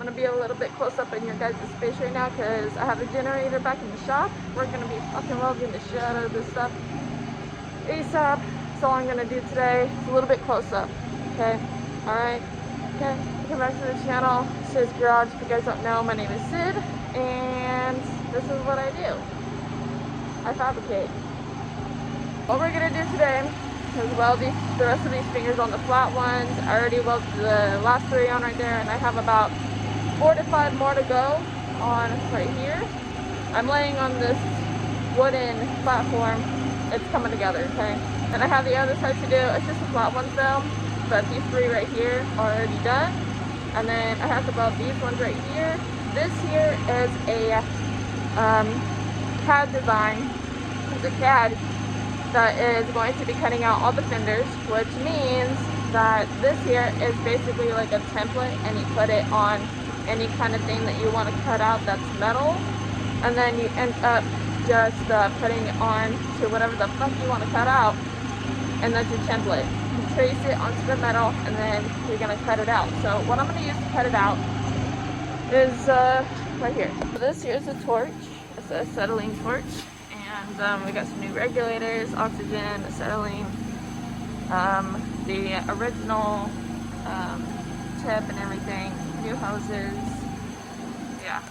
I'm gonna be a little bit close up in your guys' space right now because I have a generator back in the shop. We're gonna be fucking welding the shit out of this stuff ASAP. That's all I'm gonna do today. It's a little bit close up. Okay? Alright? Okay. Welcome back to the channel. Sid's Garage. If you guys don't know, my name is Sid and this is what I do. I fabricate. What we're gonna do today is weld the rest of these fingers on the flat ones. I already welded the last 3 on right there, and I have about 4 to 5 more to go on right here. I'm laying on this wooden platform. It's coming together, okay? And I have the other side to do. It's just the flat ones though, but these 3 right here are already done. And then I have to weld these ones right here. This here is a CAD design. It's a CAD that is going to be cutting out all the fenders, which means that this here is basically like a template, and you put it on any kind of thing that you want to cut out that's metal, and then you end up just putting it on to whatever the fuck you want to cut out, and that's your template. You trace it onto the metal, and then you're going to cut it out. So what I'm going to use to cut it out is right here. So this here is a torch. It's a acetylene torch. And we got some new regulators, oxygen, acetylene, the original tip and everything, new hoses, yeah.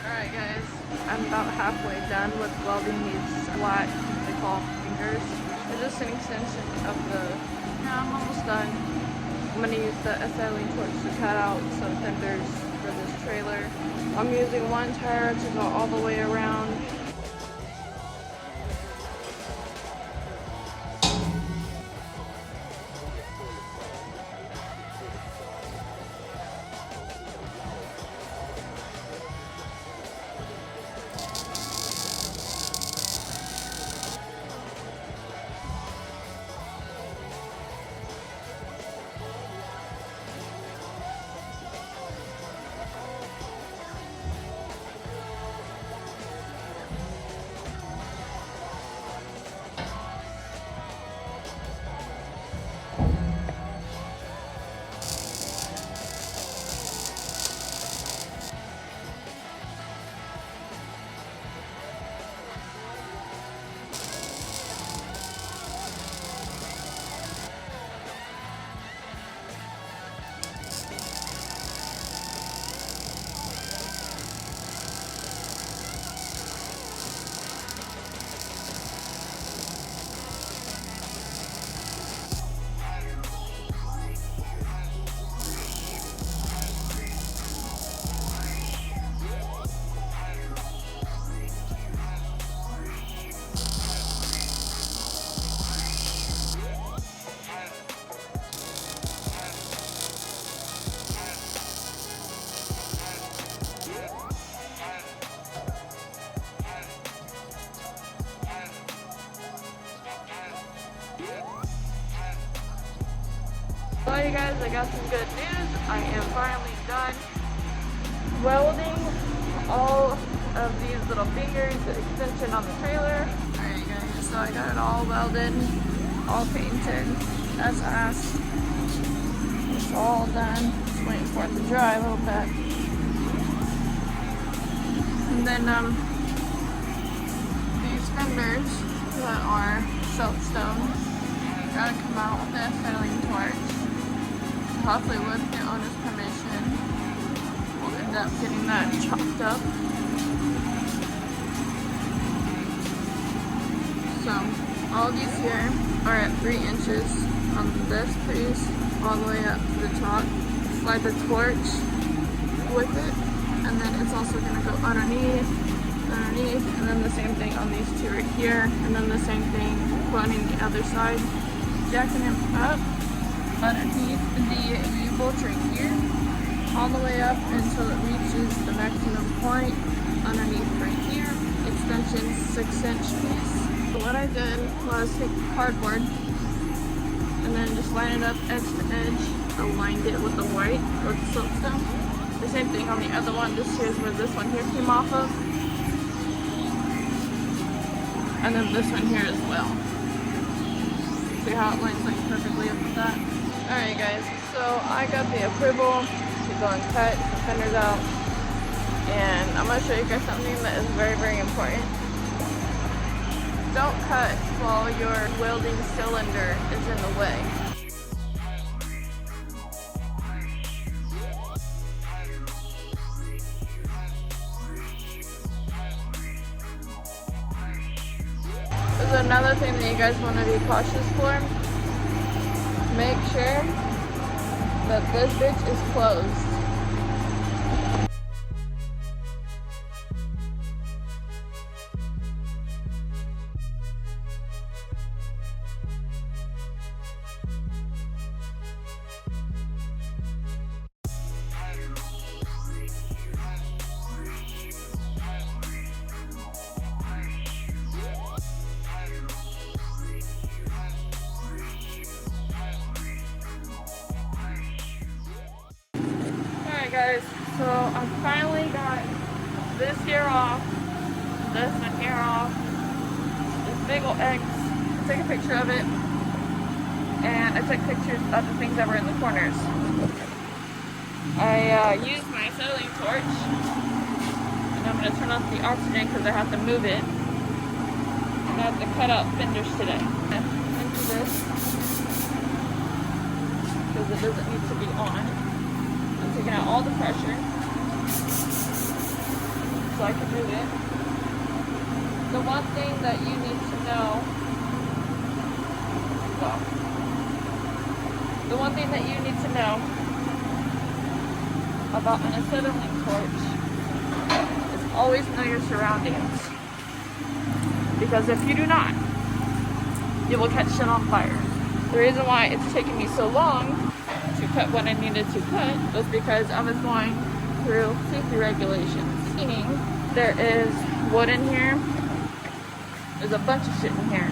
Alright guys, I'm about halfway done with welding these flat, they call fingers. They're just an extension of the, yeah, I'm almost done. I'm going to use the acetylene torch to cut out some fenders for this trailer. I'm using one tire to go all the way around. got some good news. I am finally done welding all of these little fingers, the extension on the trailer. Alright guys, so I got it all welded, all painted as asked. It's all done. Just waiting for it to dry a little bit. And then these fenders that are siltstone gotta come out with the acetylene torch. Hopefully with the owner's permission, we'll end up getting that chopped up. So all these here are at 3 inches on this piece, all the way up to the top. Slide the torch with it, and then it's also gonna go underneath, and then the same thing on these two right here, and then the same thing running the other side, jacking them up underneath the U-bolt right here, all the way up until it reaches the maximum point underneath right here. Extension 6-inch piece. So what I did was take cardboard and then just line it up edge to edge, aligned it with the white or the siltstone. The same thing on the other one. This here's where this one here came off of. And then this one here as well. See how it lines like perfectly up with that? Alright guys, so I got the approval to go and cut some fenders out. And I'm going to show you guys something that is very, very important. Don't cut while your welding cylinder is in the way. There's another thing that you guys want to be cautious for. Make sure that this bitch is closed. Guys, so I finally got this here off, this one here off, this big ol' X. I took a picture of it, and I took pictures of the things that were in the corners. I used my acetylene torch, and I'm going to turn off the oxygen because I have to move it. And I have to cut out fenders today. Into this, because it doesn't need to be on. Taking out all the pressure so I can move it. The one thing that you need to know, about an acetylene torch is always know your surroundings, because if you do not, you will catch shit on fire. The reason why it's taking me so long to cut what I needed to cut was because I was going through safety regulations. Meaning, there is wood in here, there's a bunch of shit in here.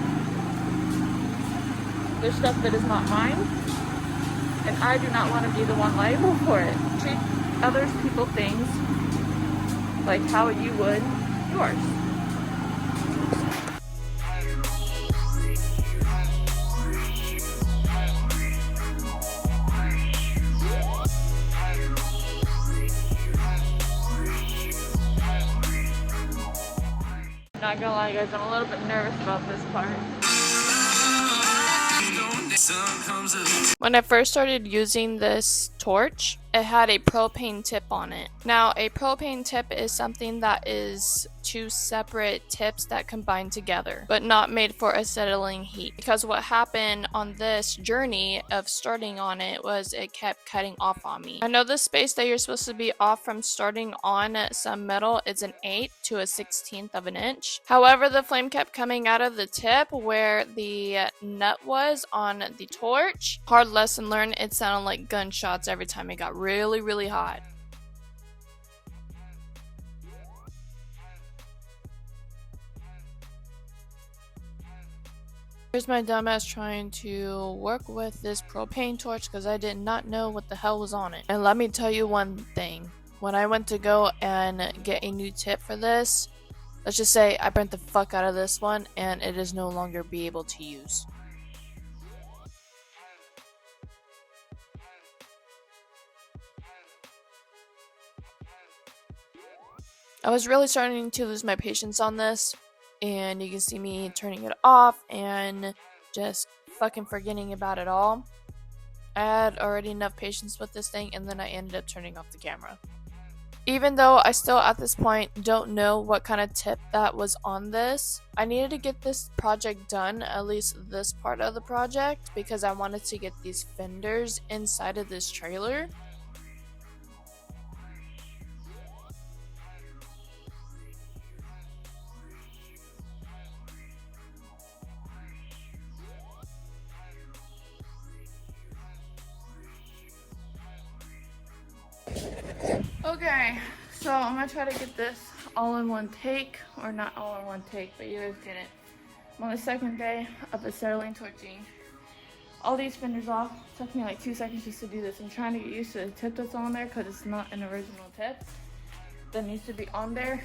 There's stuff that is not mine, and I do not want to be the one liable for it. Treat other people things like how you would yours. Not gonna lie, guys, I'm a little bit nervous about this part. When I first started using this torch, it had a propane tip on it. Now, a propane tip is something that is two separate tips that combine together, but not made for acetylene heat. Because what happened on this journey of starting on it was it kept cutting off on me. I know the space that you're supposed to be off from starting on some metal is an 1/8 to a 1/16 of an inch. However, the flame kept coming out of the tip where the nut was on the torch. Hard lesson learned, it sounded like gunshots every time it got really, really hot. Here's my dumbass trying to work with this propane torch because I did not know what the hell was on it. And let me tell you one thing. When I went to go and get a new tip for this, let's just say I burnt the fuck out of this one and it is no longer be able to use. I was really starting to lose my patience on this, and you can see me turning it off and just fucking forgetting about it all. I had already enough patience with this thing, and then I ended up turning off the camera. Even though I still at this point don't know what kind of tip that was on this, I needed to get this project done, at least this part of the project, because I wanted to get these fenders inside of this trailer. Okay, so I'm gonna try to get this all in one take, or not all in one take, but you guys get it. I'm on the second day of acetylene torching. All these fenders off. It took me like 2 seconds just to do this. I'm trying to get used to the tip that's on there because it's not an original tip that needs to be on there.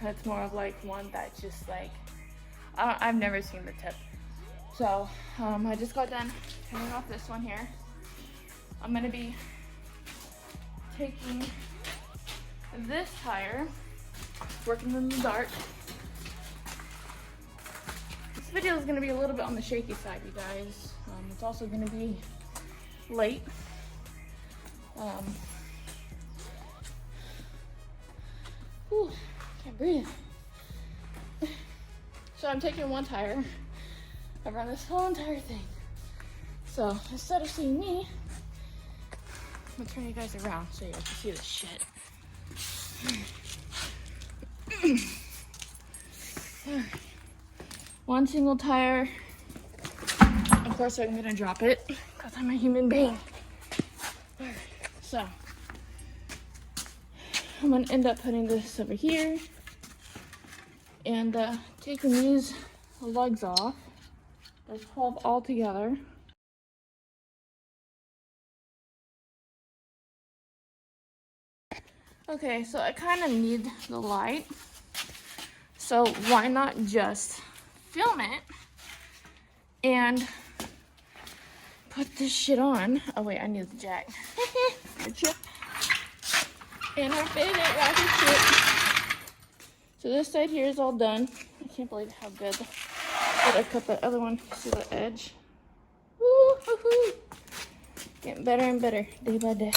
It's more of like one that's just like, I've never seen the tip. So I just got done turning off this one here. I'm gonna be taking this tire, working in the dark. This video is going to be a little bit on the shaky side, you guys. It's also going to be late. Whew, can't breathe. So I'm taking one tire. I've run this whole entire thing. So instead of seeing me, I'm gonna turn you guys around so you guys can see this shit. One single tire. Of course I'm gonna drop it because I'm a human being. So I'm gonna end up putting this over here and taking these lugs off. There's 12 all together. Okay, so I kind of need the light, so why not just film it and put this shit on. Oh wait, I need the jack. And our favorite rocket ship. So this side here is all done. I can't believe how good that I cut the other one. See the edge? Woo-hoo-hoo. Getting better and better day by day.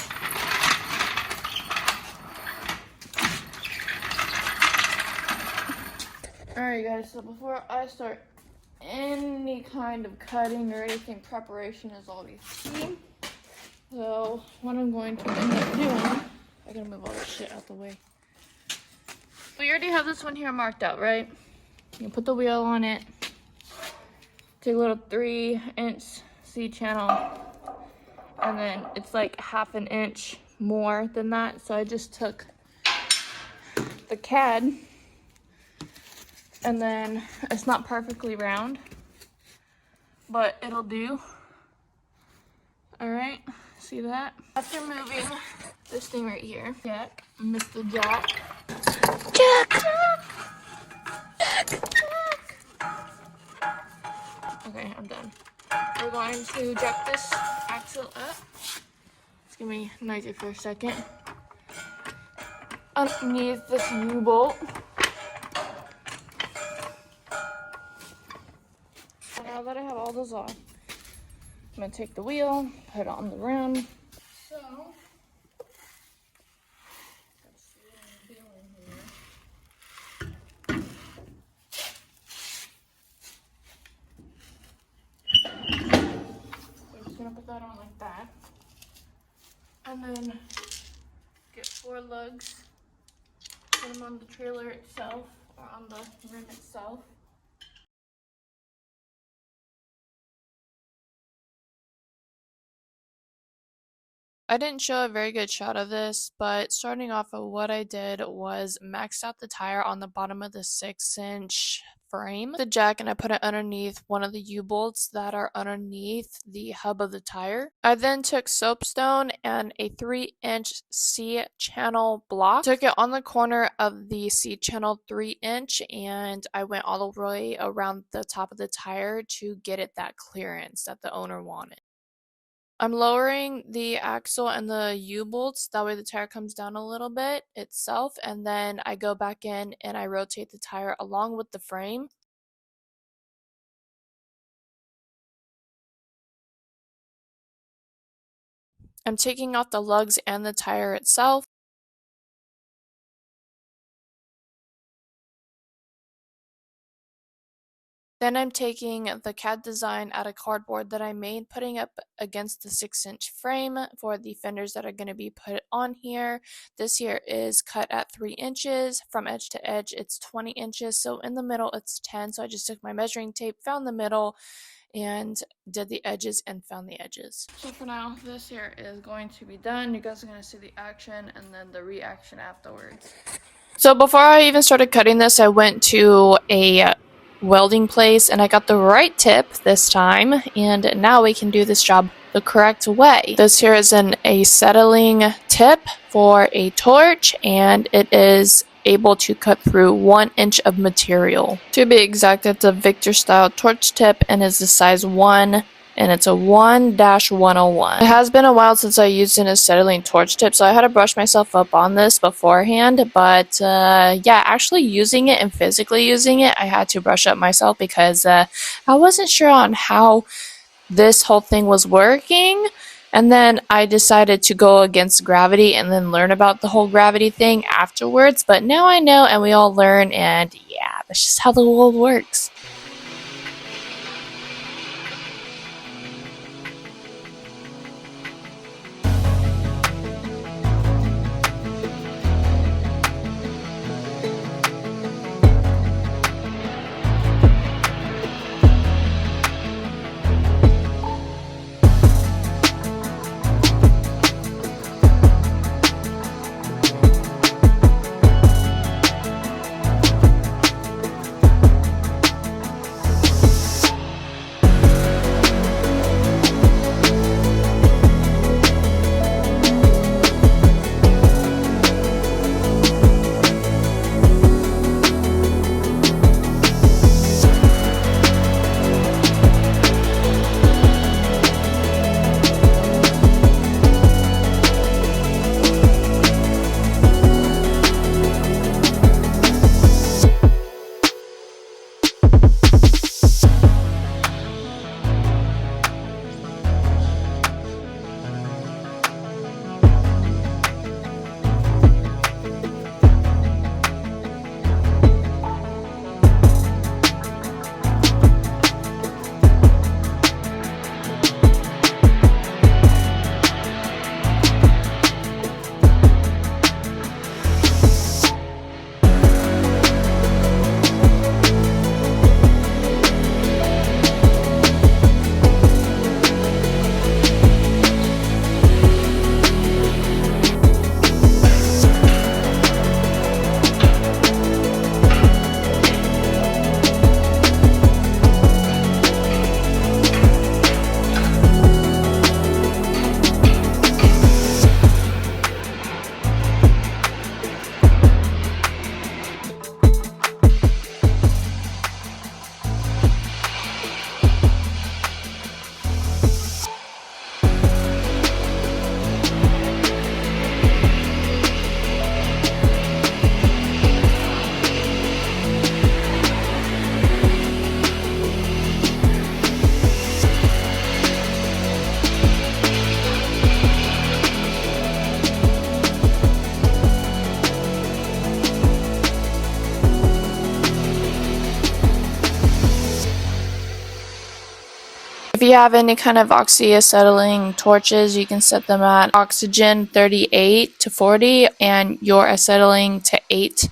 Alright guys, so before I start any kind of cutting or anything, preparation is always key. So what I'm going to end up doing, I gotta move all this shit out the way. We already have this one here marked out, right? You can put the wheel on it. Take a little 3-inch C-channel, and then it's like 1/2 inch more than that. So I just took the CAD. And then it's not perfectly round, but it'll do. All right, see that? After moving this thing right here, Jack, missed the jack. Jack! Okay, I'm done. We're going to jack this axle up. It's gonna be noisy for a second. Underneath this U-bolt. Now that I have all those off, I'm gonna take the wheel, put it on the rim. So, let's see what I'm doing here. We're just gonna put that on like that, and then get 4 lugs, put them on the trailer itself or on the rim itself. I didn't show a very good shot of this, but starting off of what I did was maxed out the tire on the bottom of the 6-inch frame, the jack, and I put it underneath one of the U-bolts that are underneath the hub of the tire. I then took soapstone and a 3-inch C-channel block, took it on the corner of the C-channel 3-inch, and I went all the way around the top of the tire to get it that clearance that the owner wanted. I'm lowering the axle and the U-bolts, that way the tire comes down a little bit itself, and then I go back in and I rotate the tire along with the frame. I'm taking off the lugs and the tire itself. Then I'm taking the CAD design out of cardboard that I made, putting up against the 6-inch frame for the fenders that are going to be put on here. This here is cut at 3 inches. From edge to edge, it's 20 inches. So in the middle, it's 10. So I just took my measuring tape, found the middle, and did the edges and found the edges. So for now, this here is going to be done. You guys are going to see the action and then the reaction afterwards. So before I even started cutting this, I went to a welding place and I got the right tip this time, and now we can do this job the correct way. This here is an acetylene tip for a torch, and it is able to cut through 1 inch of material. To be exact, it's a Victor style torch tip and is the size 1, and it's a 1-101. It has been a while since I used an acetylene torch tip, so I had to brush myself up on this beforehand, but yeah, actually using it and physically using it, I had to brush up myself because I wasn't sure on how this whole thing was working. And then I decided to go against gravity and then learn about the whole gravity thing afterwards, but now I know and we all learn, and yeah, that's just how the world works. If you have any kind of oxyacetylene torches, you can set them at oxygen 38 to 40 and your acetylene to 8.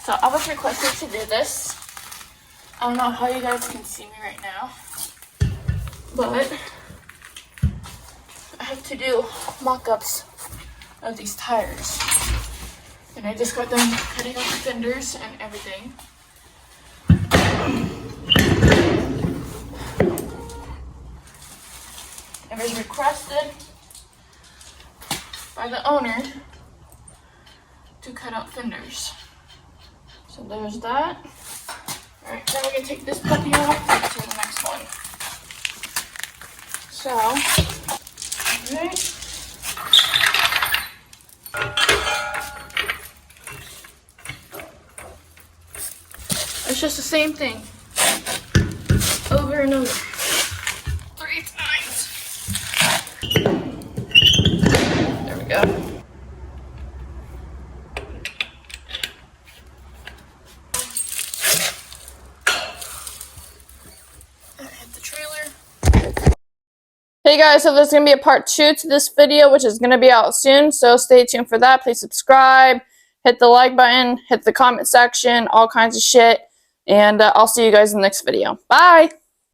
So I was requested to do this. I don't know how you guys can see me right now, but I have to do mock-ups of these tires. And I just got done cutting off the fenders and everything. It was requested by the owner to cut out fenders. So there's that. Alright, now we're gonna take this puppy off to the next one. So, alright. It's just the same thing. Over and over. 3 times. There we go. Hit the trailer. Hey guys, so there's going to be a part 2 to this video, which is going to be out soon, so stay tuned for that. Please subscribe, hit the like button, hit the comment section, all kinds of shit, and I'll see you guys in the next video. Bye!